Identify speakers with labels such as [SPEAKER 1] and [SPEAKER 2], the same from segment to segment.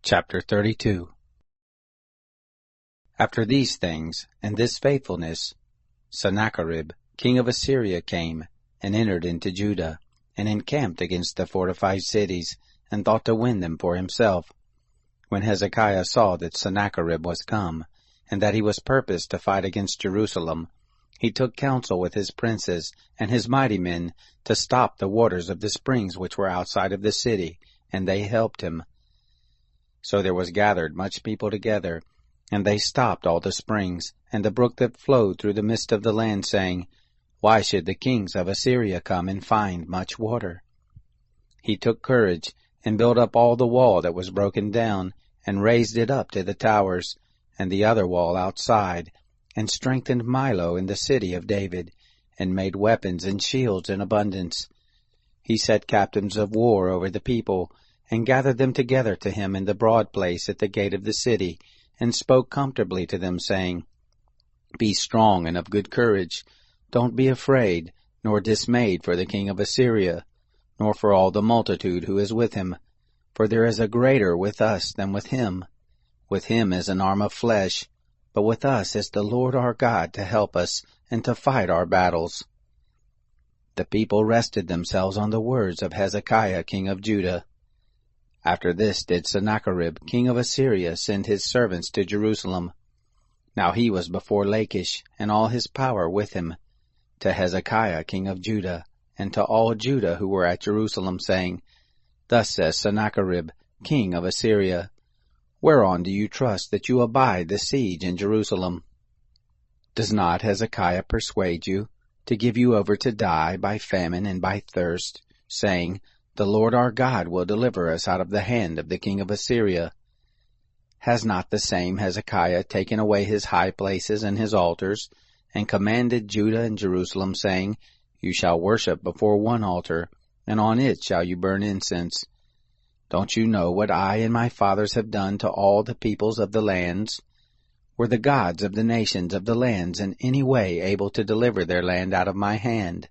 [SPEAKER 1] Chapter 32. After these things, and this faithfulness, Sennacherib, king of Assyria, came, and entered into Judah, and encamped against the fortified cities, and thought to win them for himself. When Hezekiah saw that Sennacherib was come, and that he was purposed to fight against Jerusalem, he took counsel with his princes and his mighty men to stop the waters of the springs which were outside of the city, and they helped him. So there was gathered much people together, and they stopped all the springs, and the brook that flowed through the midst of the land, saying, Why should the kings of Assyria come and find much water? He took courage, and built up all the wall that was broken down, and raised it up to the towers, and the other wall outside, and strengthened Milo in the city of David, and made weapons and shields in abundance. He set captains of war over the people, and gathered them together to him in the broad place at the gate of the city, and spoke comfortably to them, saying, Be strong and of good courage. Don't be afraid, nor dismayed for the king of Assyria, nor for all the multitude who is with him. For there is a greater with us than with him. With him is an arm of flesh, but with us is the Lord our God to help us, and to fight our battles. The people rested themselves on the words of Hezekiah king of Judah. After this did Sennacherib king of Assyria send his servants to Jerusalem. Now he was before Lachish, and all his power with him, to Hezekiah king of Judah, and to all Judah who were at Jerusalem, saying, Thus says Sennacherib king of Assyria, Whereon do you trust that you abide the siege in Jerusalem? Does not Hezekiah persuade you to give you over to die by famine and by thirst, saying, The Lord our God will deliver us out of the hand of the king of Assyria? Has not the same Hezekiah taken away his high places and his altars, and commanded Judah and Jerusalem, saying, You shall worship before one altar, and on it shall you burn incense? Don't you know what I and my fathers have done to all the peoples of the lands? Were the gods of the nations of the lands in any way able to deliver their land out of my hand?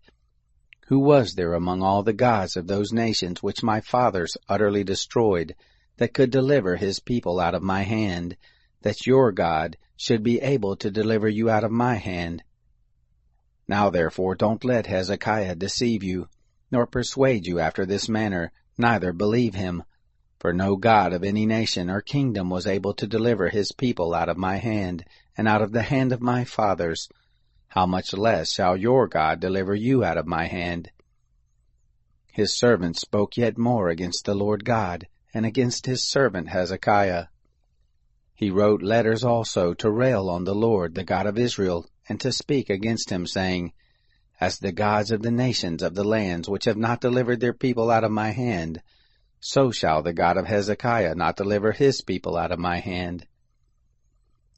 [SPEAKER 1] Who was there among all the gods of those nations which my fathers utterly destroyed, that could deliver his people out of my hand, that your God should be able to deliver you out of my hand? Now therefore don't let Hezekiah deceive you, nor persuade you after this manner, neither believe him. For no god of any nation or kingdom was able to deliver his people out of my hand, and out of the hand of my fathers. How much less shall your God deliver you out of my hand? His servant spoke yet more against the Lord God, and against his servant Hezekiah. He wrote letters also to rail on the Lord, the God of Israel, and to speak against him, saying, As the gods of the nations of the lands which have not delivered their people out of my hand, so shall the God of Hezekiah not deliver his people out of my hand.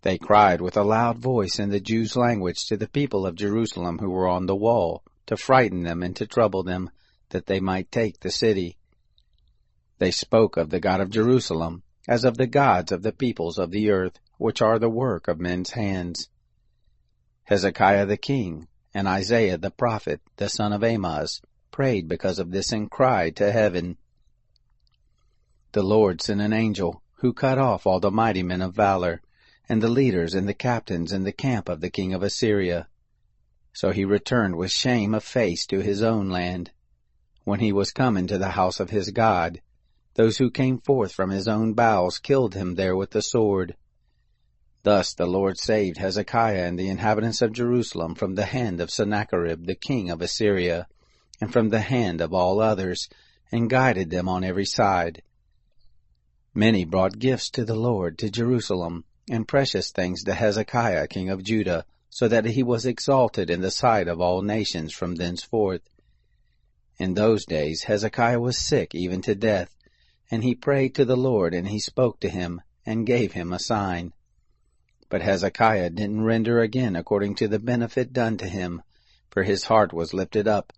[SPEAKER 1] They cried with a loud voice in the Jews' language to the people of Jerusalem who were on the wall, to frighten them and to trouble them, that they might take the city. They spoke of the God of Jerusalem, as of the gods of the peoples of the earth, which are the work of men's hands. Hezekiah the king, and Isaiah the prophet, the son of Amoz, prayed because of this, and cried to heaven. The Lord sent an angel, who cut off all the mighty men of valor, and the leaders and the captains in the camp of the king of Assyria. So he returned with shame of face to his own land. When he was come into the house of his God, those who came forth from his own bowels killed him there with the sword. Thus the Lord saved Hezekiah and the inhabitants of Jerusalem from the hand of Sennacherib the king of Assyria, and from the hand of all others, and guided them on every side. Many brought gifts to the Lord to Jerusalem, and precious things to Hezekiah king of Judah, so that he was exalted in the sight of all nations from thenceforth. In those days Hezekiah was sick even to death, and he prayed to the Lord, and he spoke to him, and gave him a sign. But Hezekiah didn't render again according to the benefit done to him, for his heart was lifted up.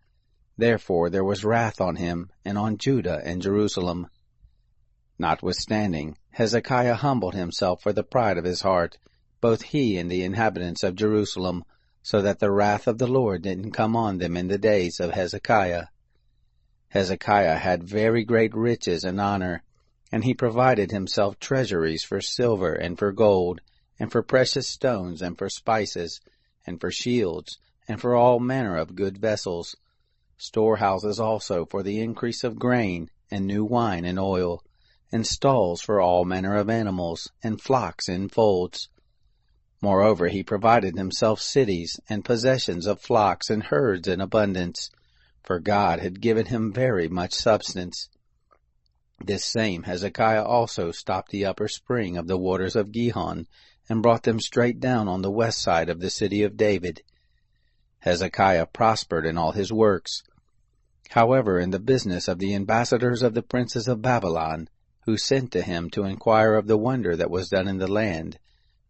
[SPEAKER 1] Therefore there was wrath on him, and on Judah and Jerusalem. Notwithstanding, Hezekiah humbled himself for the pride of his heart, both he and the inhabitants of Jerusalem, so that the wrath of the Lord didn't come on them in the days of Hezekiah. Hezekiah had very great riches and honor, And he provided himself treasuries for silver and for gold, and for precious stones, and for spices, and for shields, and for all manner of good vessels, storehouses also for the increase of grain, and new wine and oil, and stalls for all manner of animals, and flocks in folds. Moreover, he provided himself cities, and possessions of flocks and herds in abundance, for God had given him very much substance. This same Hezekiah also stopped the upper spring of the waters of Gihon, and brought them straight down on the west side of the city of David. Hezekiah prospered in all his works. However, in the business of the ambassadors of the princes of Babylon, who sent to him to inquire of the wonder that was done in the land,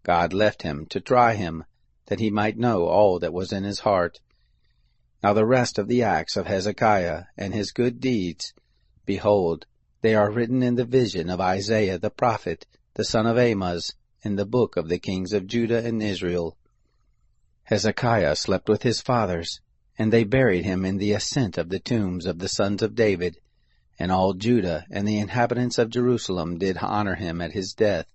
[SPEAKER 1] God left him to try him, that he might know all that was in his heart. Now the rest of the acts of Hezekiah, and his good deeds, behold, they are written in the vision of Isaiah the prophet, the son of Amoz, in the book of the kings of Judah and Israel. Hezekiah slept with his fathers, and they buried him in the ascent of the tombs of the sons of David, and all Judah and the inhabitants of Jerusalem did honor him at his death.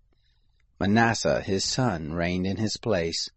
[SPEAKER 1] Manasseh his son reigned in his place.